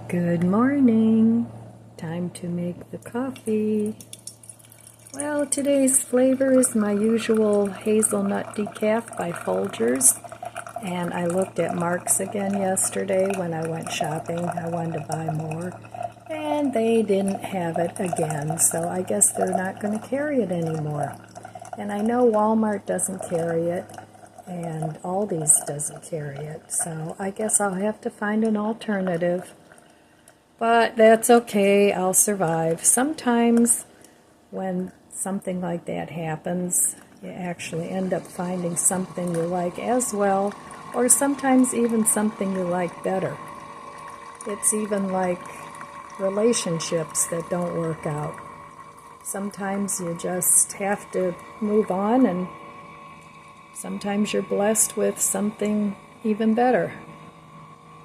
Good morning. Time to make the coffee. Well, today's flavor is my usual hazelnut decaf by Folgers. And I looked at Mark's again yesterday when I went shopping. I wanted to buy more. And they didn't have it again. So I guess they're not going to carry it anymore. And I know Walmart doesn't carry it. And Aldi's doesn't carry it. So I guess I'll have to find an alternative. But that's okay, I'll survive. Sometimes when something like that happens, you actually end up finding something you like as well, or sometimes even something you like better. It's even like relationships that don't work out. Sometimes you just have to move on, and sometimes you're blessed with something even better.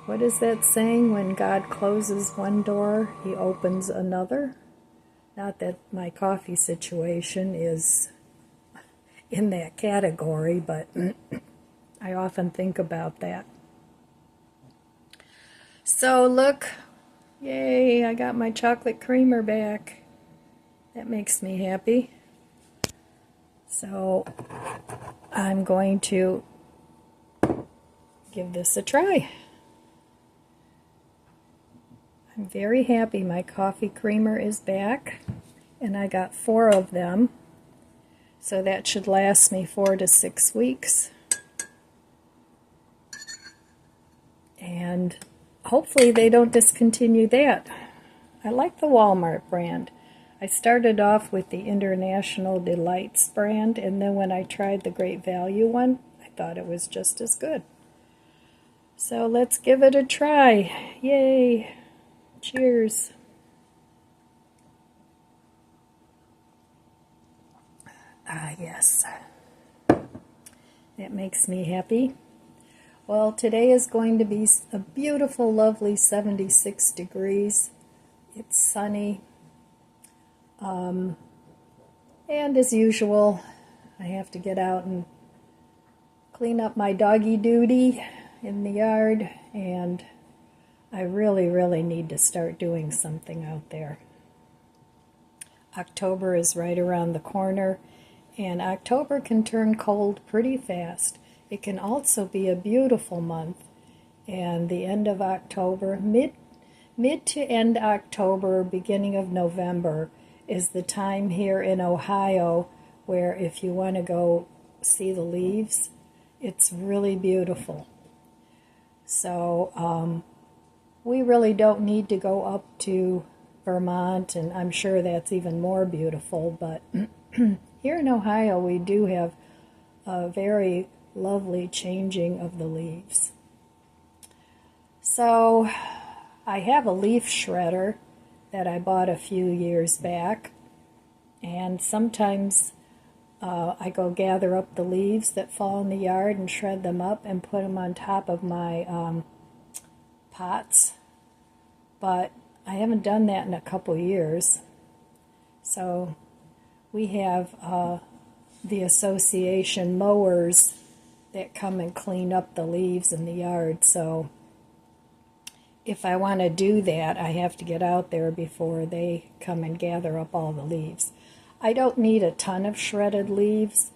What is that saying? When God closes one door, He opens another? Not that my coffee situation is in that category, but I often think about that. So look, yay, I got my chocolate creamer back. That makes me happy. So I'm going to give this a try. I'm very happy my coffee creamer is back, and I got 4 of them, so that should last me 4 to 6 weeks. And hopefully they don't discontinue that. I like the Walmart brand. I started off with the International Delights brand, and then when I tried the Great Value one, I thought it was just as good. So let's give it a try. Yay! Cheers. Ah, yes. That makes me happy. Well, today is going to be a beautiful, lovely 76 degrees. It's sunny. And as usual, I have to get out and clean up my doggy duty in the yard, and I really need to start doing something out there. October is right around the corner, and October can turn cold pretty fast. It can also be a beautiful month, and the end of October, mid to end October, beginning of November, is the time here in Ohio where if you want to go see the leaves, it's really beautiful. So, we really don't need to go up to Vermont, and I'm sure that's even more beautiful, but here in Ohio we do have a very lovely changing of the leaves. So I have a leaf shredder that I bought a few years back, and sometimes I go gather up the leaves that fall in the yard and shred them up and put them on top of my pots, but I haven't done that in a couple years. So we have the association mowers that come and clean up the leaves in the yard, so if I want to do that, I have to get out there before they come and gather up all the leaves. I don't need a ton of shredded leaves,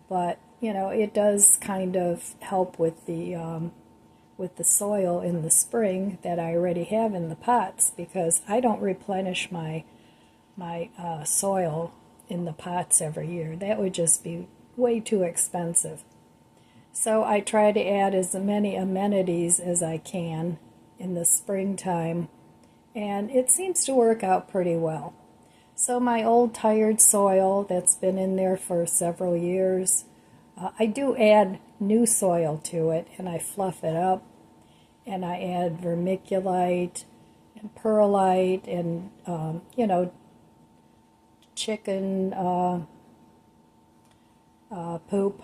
but it does kind of help with the soil in the spring that I already have in the pots, because I don't replenish my soil in the pots every year. That would just be way too expensive. So I try to add as many amenities as I can in the springtime, and it seems to work out pretty well. So my old tired soil that's been in there for several years, I do add new soil to it, and I fluff it up, and I add vermiculite and perlite and chicken poop,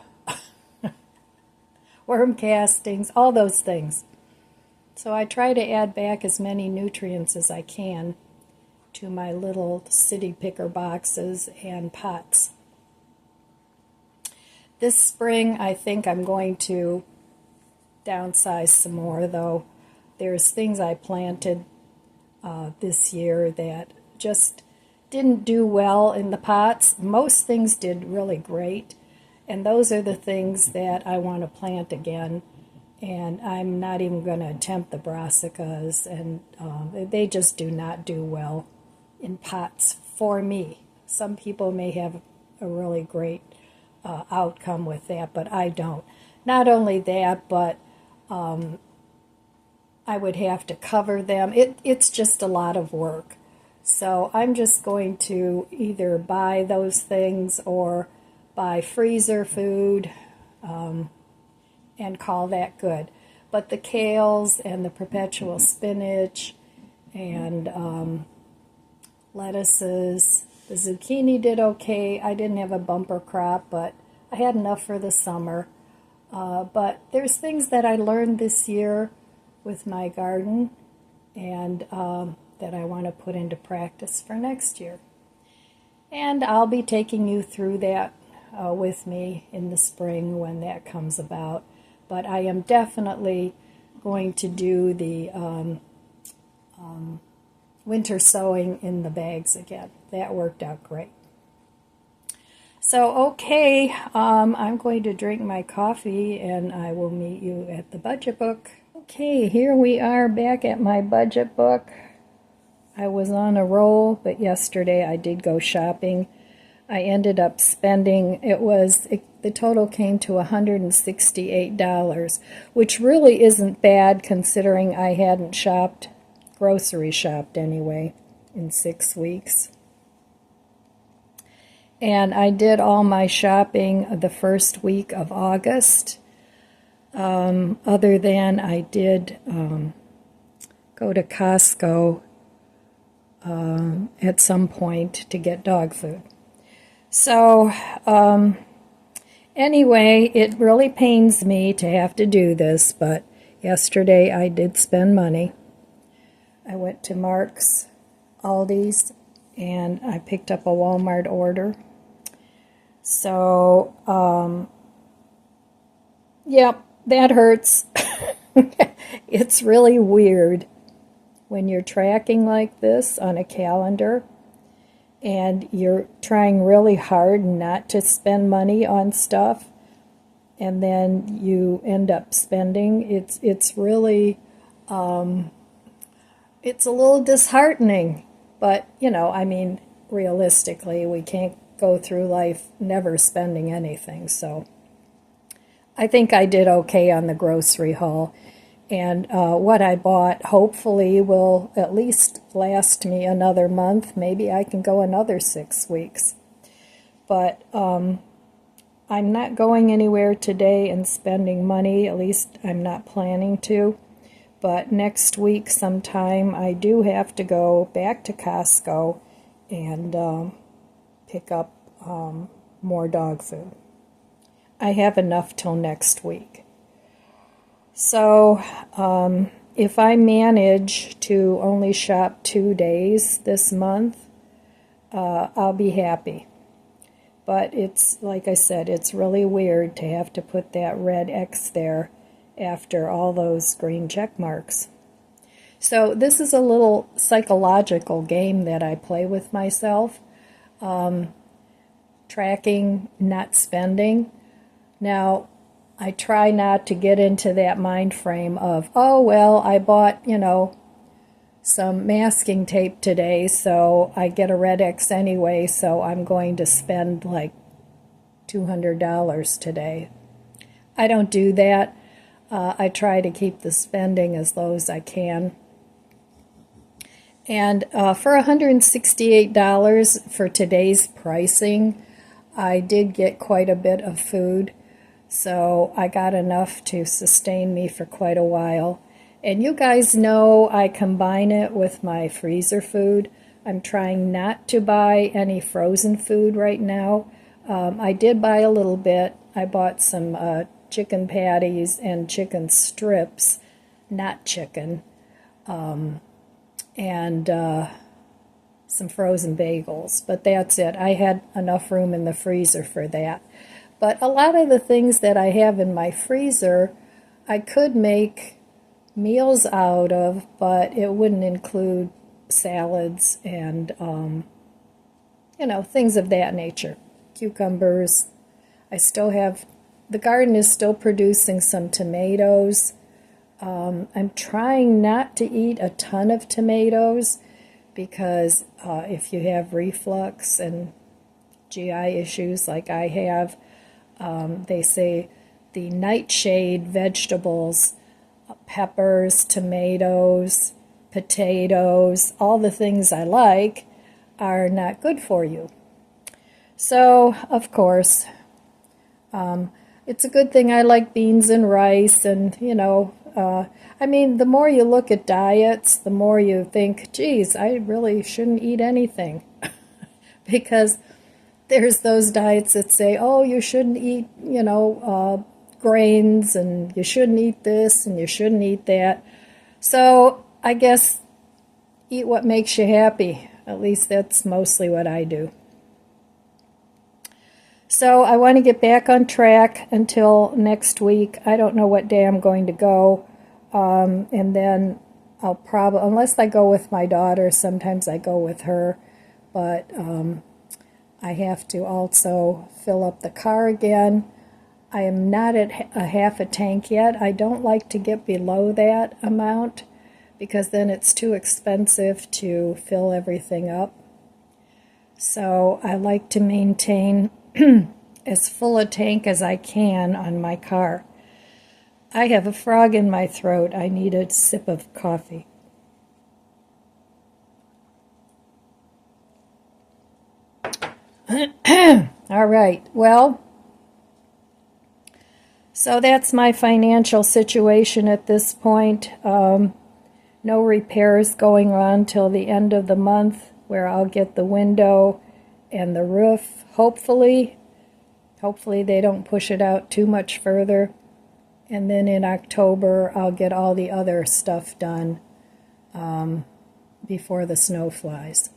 worm castings, all those things. So I try to add back as many nutrients as I can to my little city picker boxes and pots. This spring I think I'm going to downsize some more, though. There's things I planted this year that just didn't do well in the pots. Most things did really great, and those are the things that I want to plant again. And I'm not even going to attempt the brassicas, and they just do not do well in pots for me. Some people may have a really great outcome with that, but I don't. Not only that, but I would have to cover them. It's just a lot of work. So I'm just going to either buy those things or buy freezer food and call that good. But the kales and the perpetual spinach and lettuces, the zucchini did okay. I didn't have a bumper crop, but I had enough for the summer. But there's things that I learned this year with my garden and that I want to put into practice for next year. And I'll be taking you through that with me in the spring when that comes about. But I am definitely going to do the winter sowing in the bags again. That worked out great. So, okay, I'm going to drink my coffee and I will meet you at the budget book. Okay, here we are back at my budget book. I was on a roll, but yesterday I did go shopping. I ended up spending, the total came to $168, which really isn't bad considering I hadn't grocery shopped anyway, in 6 weeks. And I did all my shopping the first week of August, other than I did go to Costco at some point to get dog food. So, anyway, it really pains me to have to do this, but yesterday I did spend money. I went to Mark's, Aldi's, and I picked up a Walmart order. So, yep, that hurts. It's really weird when you're tracking like this on a calendar and you're trying really hard not to spend money on stuff and then you end up spending. It's really it's a little disheartening, but I mean, realistically we can't go through life never spending anything. So I think I did okay on the grocery haul. And what I bought hopefully will at least last me another month. Maybe I can go another 6 weeks. But I'm not going anywhere today and spending money. At least I'm not planning to. But next week sometime I do have to go back to Costco and pick up more dog food. I have enough till next week. So, if I manage to only shop 2 days this month, I'll be happy. But it's, like I said, it's really weird to have to put that red X there after all those green check marks. So this is a little psychological game that I play with myself, tracking, not spending. Now, I try not to get into that mind frame of, oh, well, I bought, some masking tape today, so I get a red X anyway, so I'm going to spend like $200 today. I don't do that. I try to keep the spending as low as I can. And for $168 for today's pricing, I did get quite a bit of food. So I got enough to sustain me for quite a while. And you guys know I combine it with my freezer food. I'm trying not to buy any frozen food right now. I did buy a little bit. I bought some chicken patties and chicken strips, not chicken, and some frozen bagels. But that's it. I had enough room in the freezer for that. But a lot of the things that I have in my freezer, I could make meals out of, but it wouldn't include salads and, things of that nature. Cucumbers. I still have, the garden is still producing some tomatoes. I'm trying not to eat a ton of tomatoes because if you have reflux and GI issues like I have, they say the nightshade vegetables, peppers, tomatoes, potatoes, all the things I like are not good for you. So, of course, it's a good thing I like beans and rice and, the more you look at diets, the more you think, geez, I really shouldn't eat anything. Because there's those diets that say, oh, you shouldn't eat, grains, and you shouldn't eat this, and you shouldn't eat that. So I guess eat what makes you happy. At least that's mostly what I do. So I want to get back on track until next week. I don't know what day I'm going to go. And then I'll probably, unless I go with my daughter, sometimes I go with her. But I have to also fill up the car again. I am not at a half a tank yet. I don't like to get below that amount because then it's too expensive to fill everything up. So I like to maintain as full a tank as I can on my car. I have a frog in my throat. I need a sip of coffee. All right, well, so that's my financial situation at this point. No repairs going on till the end of the month where I'll get the window and the roof, hopefully. Hopefully they don't push it out too much further. And then in October, I'll get all the other stuff done before the snow flies.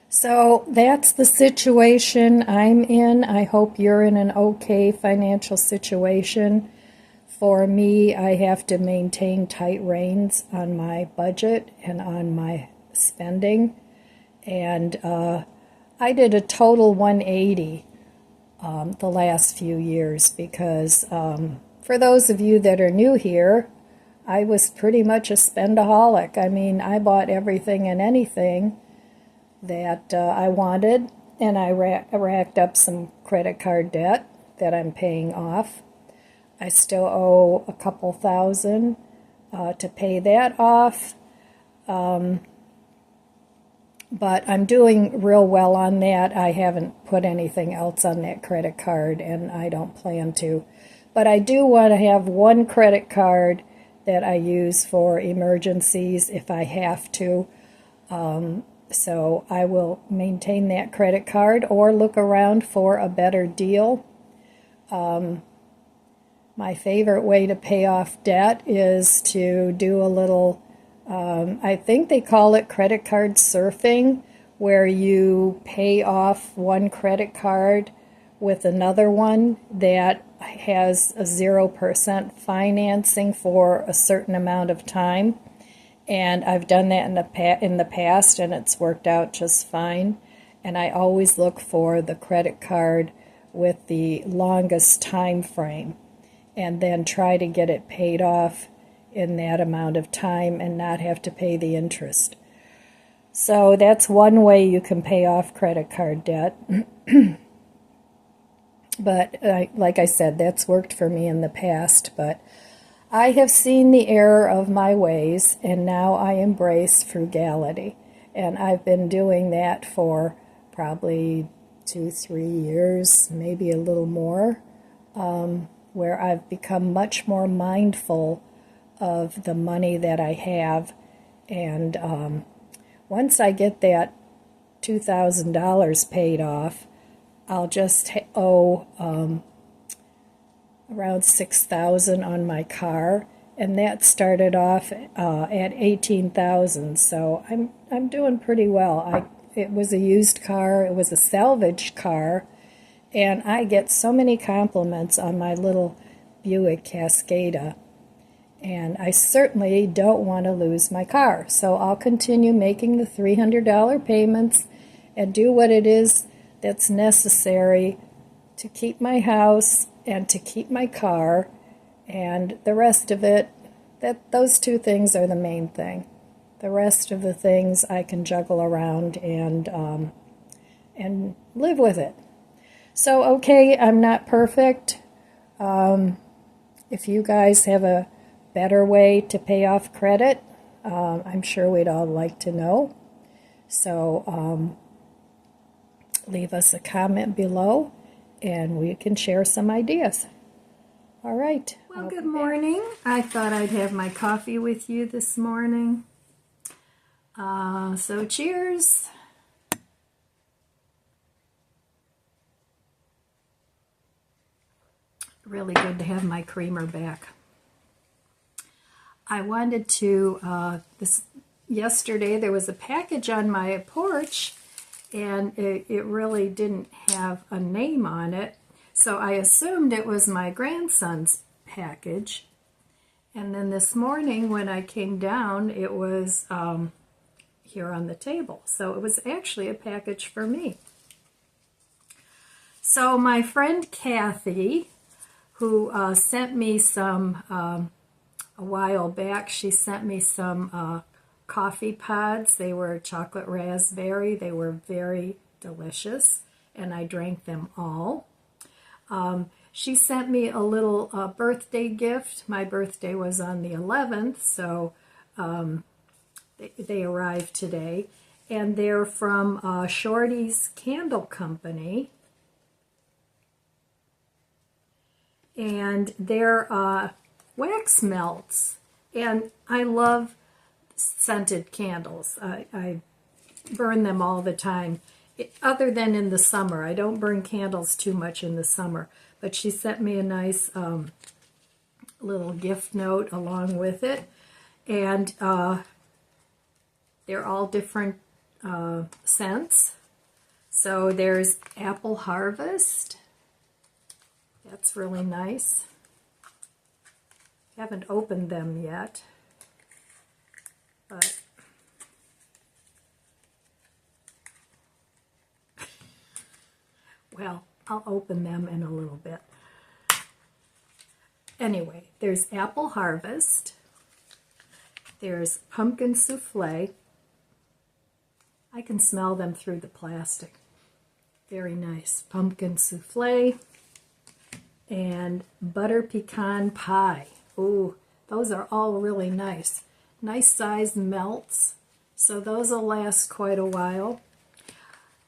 So that's the situation I'm in. I hope you're in an okay financial situation. For me, I have to maintain tight reins on my budget and on my spending. And I did a total 180 the last few years because for those of you that are new here, I was pretty much a spendaholic. I mean, I bought everything and anything that I wanted, and I racked up some credit card debt that I'm paying off. I still owe a couple thousand to pay that off, but I'm doing real well on that. I haven't put anything else on that credit card, and I don't plan to. But I do want to have one credit card that I use for emergencies if I have to. So I will maintain that credit card or look around for a better deal. My favorite way to pay off debt is to do a little, I think they call it credit card surfing, where you pay off one credit card with another one that has a 0% financing for a certain amount of time. And I've done that in the past, and it's worked out just fine. And I always look for the credit card with the longest time frame, and then try to get it paid off in that amount of time and not have to pay the interest. So that's one way you can pay off credit card debt. But like I said, that's worked for me in the past. But I have seen the error of my ways, and now I embrace frugality. And I've been doing that for probably 2-3 years, maybe a little more, where I've become much more mindful of the money that I have. And once I get that $2,000 paid off, I'll just owe around $6,000 on my car, and that started off at $18,000. So I'm doing pretty well. It was a used car. It was a salvage car, and I get so many compliments on my little Buick Cascada. And I certainly don't want to lose my car. So I'll continue making the $300 payments and do what it is that's necessary to keep my house and to keep my car. And the rest of it, those two things are the main thing. The rest of the things I can juggle around and live with it. So, okay, I'm not perfect. If you guys have a better way to pay off credit, I'm sure we'd all like to know. So leave us a comment below and we can share some ideas. All right. Well, good morning. I thought I'd have my coffee with you this morning. So cheers. Really good to have my creamer back. I wanted to, yesterday there was a package on my porch and it really didn't have a name on it. So I assumed it was my grandson's package. And then this morning when I came down, it was here on the table. So it was actually a package for me. So my friend Kathy, who sent me some, a while back, she sent me some coffee pods. They were chocolate raspberry. They were very delicious, and I drank them all. She sent me a little birthday gift. My birthday was on the 11th, so they arrived today. And they're from Shorty's Candle Company. And they're wax melts. And I love scented candles. I burn them all the time, other than in the summer. I don't burn candles too much in the summer. But she sent me a nice little gift note along with it. And they're all different scents. So there's Apple Harvest. That's really nice. Haven't opened them yet, but well, I'll open them in a little bit. Anyway, there's Apple Harvest. There's Pumpkin Souffle. I can smell them through the plastic. Very nice. Pumpkin Souffle. And Butter Pecan Pie. Ooh, those are all really nice. Nice size melts. So those will last quite a while.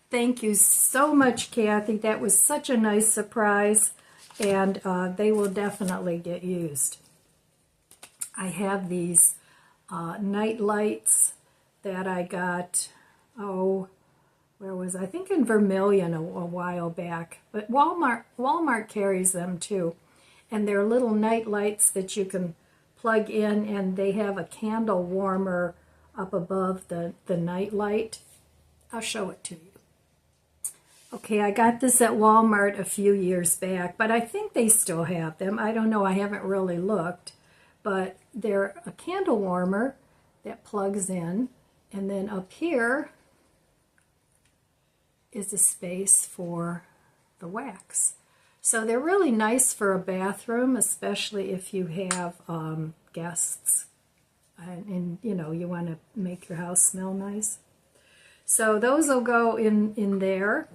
Thank you so much, Kathy. That was such a nice surprise. And they will definitely get used. I have these night lights that I got, where was I? I think in Vermilion a while back. But Walmart carries them too. And they're little night lights that you can plug in, and they have a candle warmer up above the night light. I'll show it to you. Okay, I got this at Walmart a few years back, but I think they still have them. I don't know, I haven't really looked. But they're a candle warmer that plugs in, and then up here is a space for the wax. So they're really nice for a bathroom, especially if you have guests and you know, you want to make your house smell nice. So those will go in there.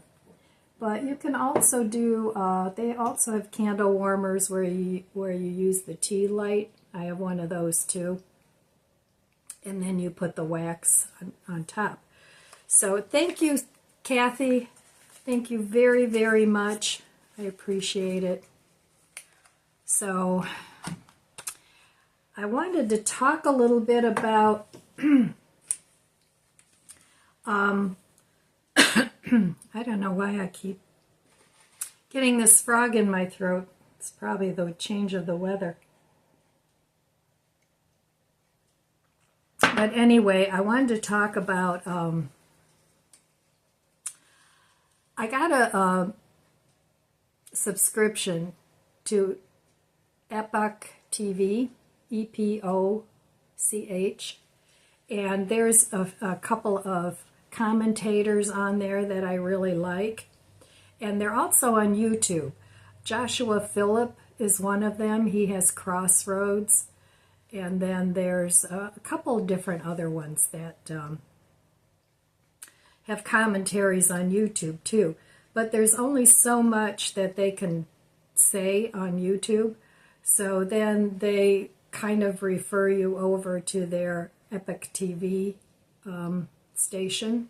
But you can also do, they also have candle warmers where you use the tea light. I have one of those too. And then you put the wax on top. So thank you, Kathy. Thank you very, very much. I appreciate it. So I wanted to talk a little bit about I don't know why I keep getting this frog in my throat. It's probably the change of the weather. But anyway, I wanted to talk about, I got a subscription to Epoch TV, EPOCH. And there's a couple of commentators on there that I really like. And they're also on YouTube. Joshua Phillip is one of them. He has Crossroads. And then there's a couple different other ones that have commentaries on YouTube too. But there's only so much that they can say on YouTube. So then they kind of refer you over to their Epic TV station.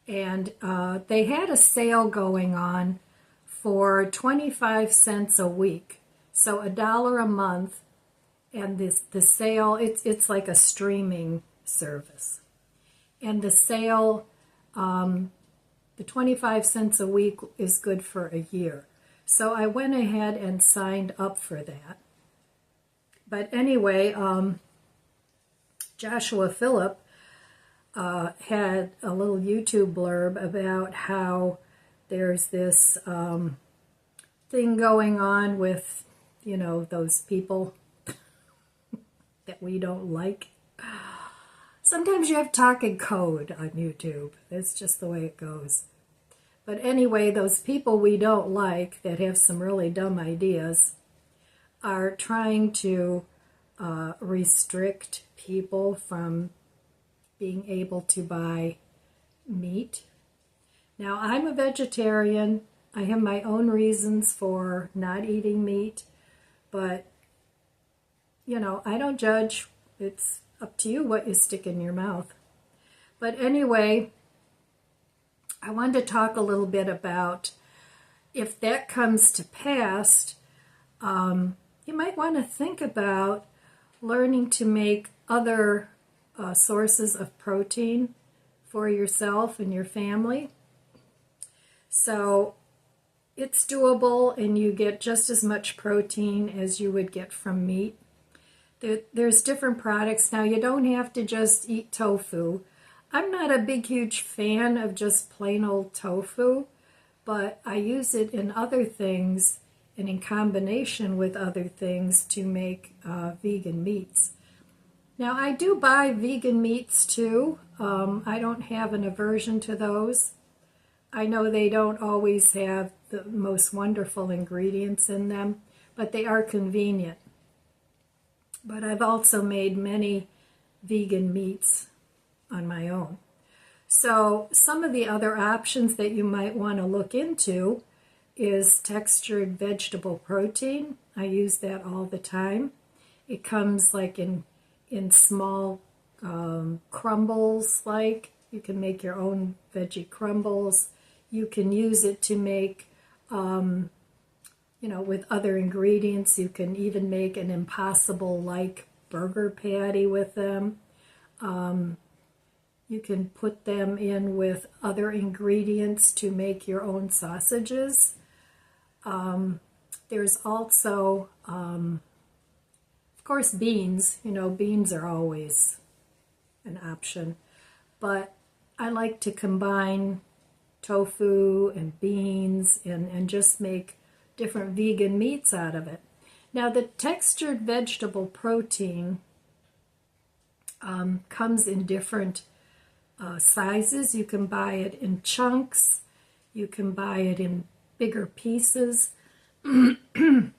And they had a sale going on for 25 cents a week. So $1 a month. And the sale, it's like a streaming service. And the sale, the 25 cents a week is good for a year. So I went ahead and signed up for that. But anyway, Joshua Phillip had a little YouTube blurb about how there's this thing going on with, you know, those people that we don't like. Sometimes you have to talk in code on YouTube. It's just the way it goes. But anyway, those people we don't like that have some really dumb ideas are trying to restrict people from being able to buy meat. Now, I'm a vegetarian. I have my own reasons for not eating meat, but you know, I don't judge. It's up to you what you stick in your mouth. But anyway, I wanted to talk a little bit about if that comes to pass, you might want to think about learning to make other sources of protein for yourself and your family. So it's doable, and you get just as much protein as you would get from meat. There's different products. Now, you don't have to just eat tofu. I'm not a big, huge fan of just plain old tofu, but I use it in other things and in combination with other things to make vegan meats. Now, I do buy vegan meats too. I don't have an aversion to those. I know they don't always have the most wonderful ingredients in them, but they are convenient. But I've also made many vegan meats on my own. So some of the other options that you might want to look into is textured vegetable protein. I use that all the time. It comes like in small crumbles, like you can make your own veggie crumbles. You can use it to make you know, with other ingredients. You can even make an Impossible-like burger patty with them. You can put them in with other ingredients to make your own sausages. There's also, of course, beans. You know, beans are always an option. But I like to combine tofu and beans and just make different vegan meats out of it. Now, the textured vegetable protein comes in different sizes. You can buy it in chunks. You can buy it in bigger pieces. And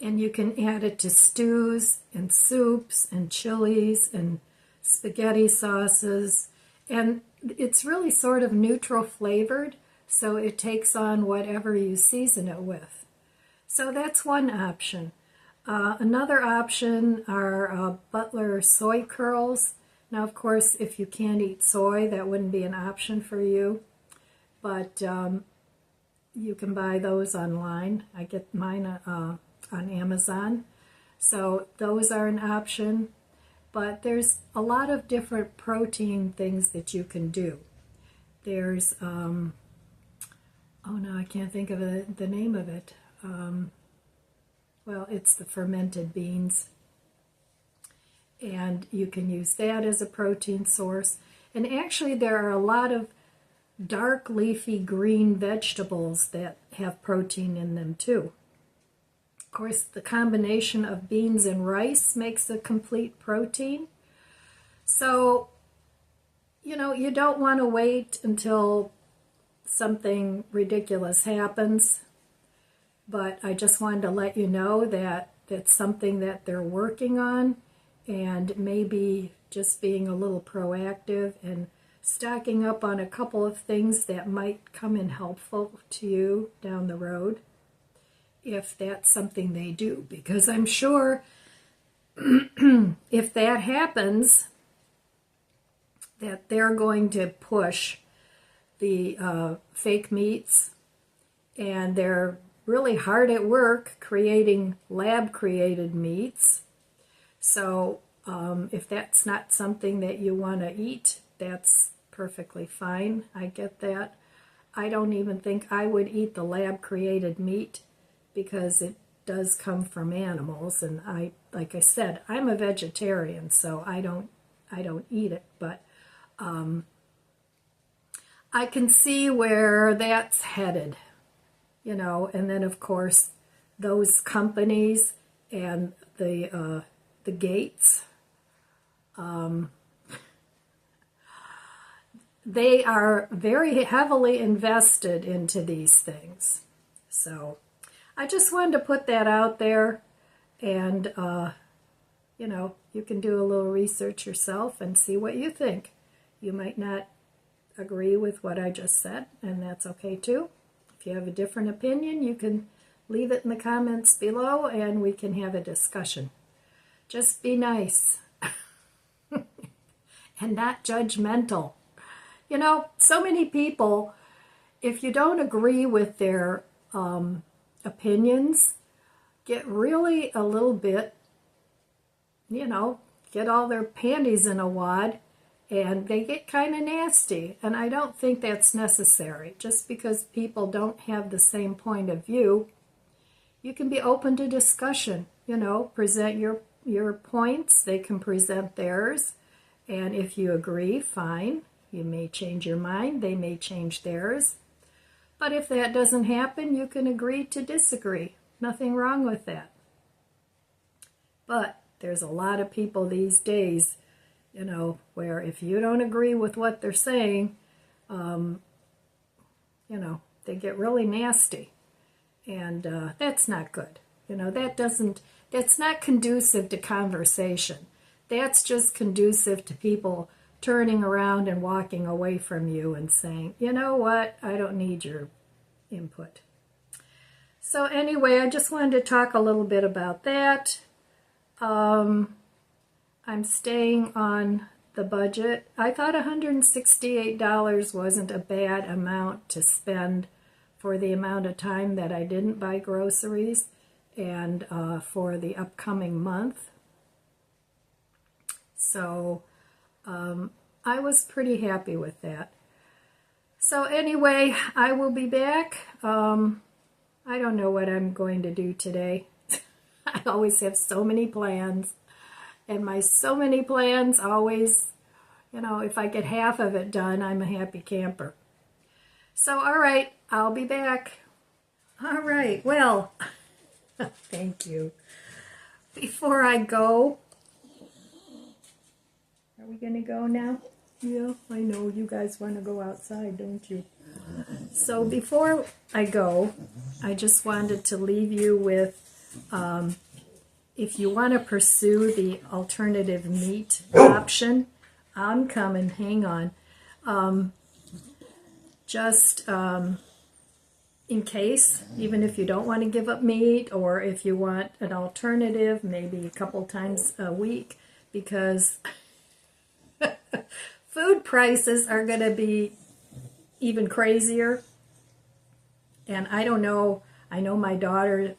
you can add it to stews and soups and chilies and spaghetti sauces. And it's really sort of neutral flavored, so it takes on whatever you season it with. So that's one option. Another option are Butler soy curls. Now, of course, if you can't eat soy, that wouldn't be an option for you. But you can buy those online. I get mine on Amazon. So those are an option. But there's a lot of different protein things that you can do. There's, oh no, I can't think of the name of it. Well, it's the fermented beans. And you can use that as a protein source. And actually, there are a lot of dark leafy green vegetables that have protein in them too. Of course, the combination of beans and rice makes a complete protein. So, you know, you don't want to wait until something ridiculous happens. But I just wanted to let you know that it's something that they're working on, and maybe just being a little proactive and stocking up on a couple of things that might come in helpful to you down the road, if that's something they do. Because I'm sure if that happens, that they're going to push the fake meats, and they're really hard at work creating lab-created meats. So if that's not something that you want to eat, that's perfectly fine. I get that. I don't even think I would eat the lab-created meat because it does come from animals, and like I said, I'm a vegetarian, so I don't eat it. But I can see where that's headed, you know. And then of course those companies and the Gates, they are very heavily invested into these things. So I just wanted to put that out there, and you know, you can do a little research yourself and see what you think. You might not agree with what I just said, and that's okay too. If you have a different opinion, you can leave it in the comments below and we can have a discussion. Just be nice and not judgmental. You know, so many people, if you don't agree with their opinions, get really a little bit, you know, get all their panties in a wad, and they get kind of nasty. And I don't think that's necessary. Just because people don't have the same point of view, you can be open to discussion. You know, present your points. They can present theirs. And if you agree, fine. You may change your mind. They may change theirs. But if that doesn't happen, you can agree to disagree. Nothing wrong with that. But there's a lot of people these days, you know, where if you don't agree with what they're saying, you know, they get really nasty. And that's not good. You know, that's not conducive to conversation. That's just conducive to people turning around and walking away from you and saying, you know what, I don't need your input. So anyway, I just wanted to talk a little bit about that. I'm staying on the budget. I thought $168 wasn't a bad amount to spend for the amount of time that I didn't buy groceries, and for the upcoming month. So I was pretty happy with that. So anyway, I will be back. I don't know what I'm going to do today. I always have so many plans, and my so many plans always, you know, if I get half of it done, I'm a happy camper. So all right, I'll be back. All right, well, thank you. Before I go, are we going to go now? Yeah, I know you guys want to go outside, don't you? So before I go, I just wanted to leave you with, if you want to pursue the alternative meat option, I'm coming, hang on. Just in case, even if you don't want to give up meat, or if you want an alternative, maybe a couple times a week, because food prices are going to be even crazier. And I don't know, I know my daughter,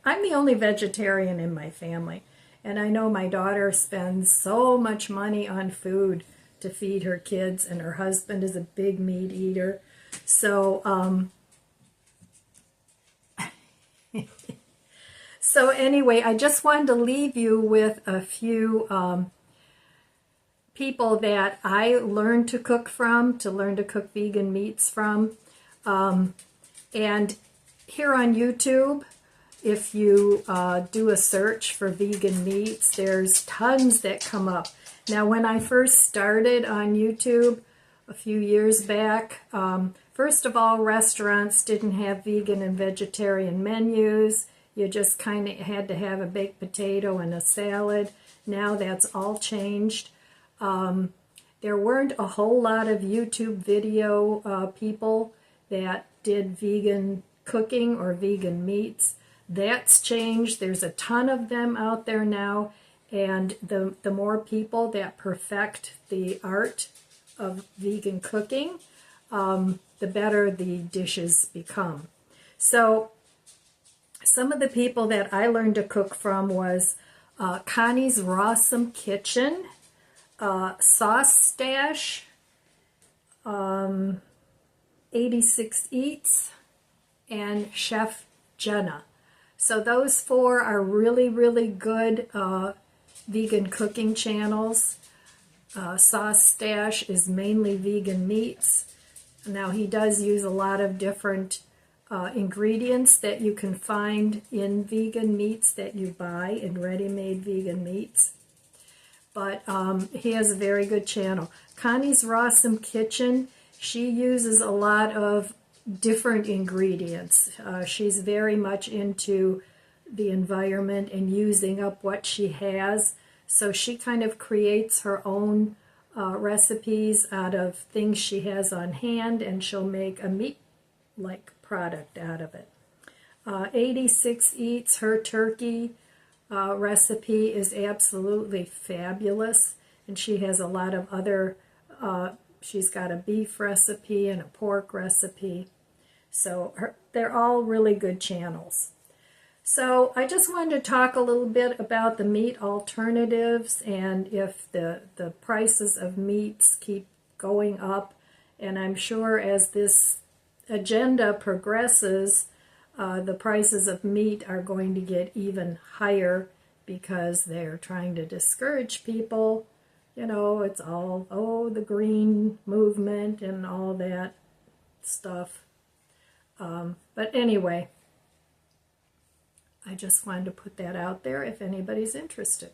I'm the only vegetarian in my family, and I know my daughter spends so much money on food to feed her kids, and her husband is a big meat eater. So, so anyway, I just wanted to leave you with a few people that I learned to cook from, to learn to cook vegan meats from. And here on YouTube, if you do a search for vegan meats, there's tons that come up. Now, when I first started on YouTube a few years back, first of all, restaurants didn't have vegan and vegetarian menus. You just kind of had to have a baked potato and a salad. Now that's all changed. There weren't a whole lot of YouTube video people that did vegan cooking or vegan meats. That's changed. There's a ton of them out there now, and the more people that perfect the art of vegan cooking, the better the dishes become. So some of the people that I learned to cook from was Connie's Rawsome Kitchen, Sauce Stash, 86 Eats, and Chef Jenna. So those four are really, really good vegan cooking channels. Sauce Stash is mainly vegan meats. Now he does use a lot of different ingredients that you can find in vegan meats that you buy in ready-made vegan meats. But he has a very good channel. Connie's Rawsome Kitchen, she uses a lot of different ingredients. She's very much into the environment and using up what she has. So she kind of creates her own recipes out of things she has on hand, and she'll make a meat-like product out of it. 86 Eats, her turkey recipe is absolutely fabulous, and she has a lot of other, she's got a beef recipe and a pork recipe. So they're all really good channels. So I just wanted to talk a little bit about the meat alternatives, and if the prices of meats keep going up, and I'm sure as this agenda progresses, the prices of meat are going to get even higher because they're trying to discourage people. You know, it's all, oh, the green movement and all that stuff. But anyway, I just wanted to put that out there if anybody's interested.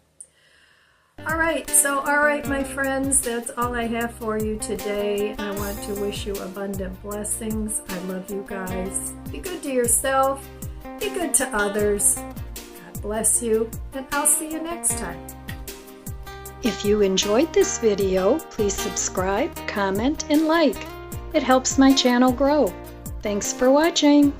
All right, my friends, that's all I have for you today. I want to wish you abundant blessings. I love you guys. Be good to yourself. Be good to others. God bless you, and I'll see you next time. If you enjoyed this video, please subscribe, comment, and like. It helps my channel grow. Thanks for watching.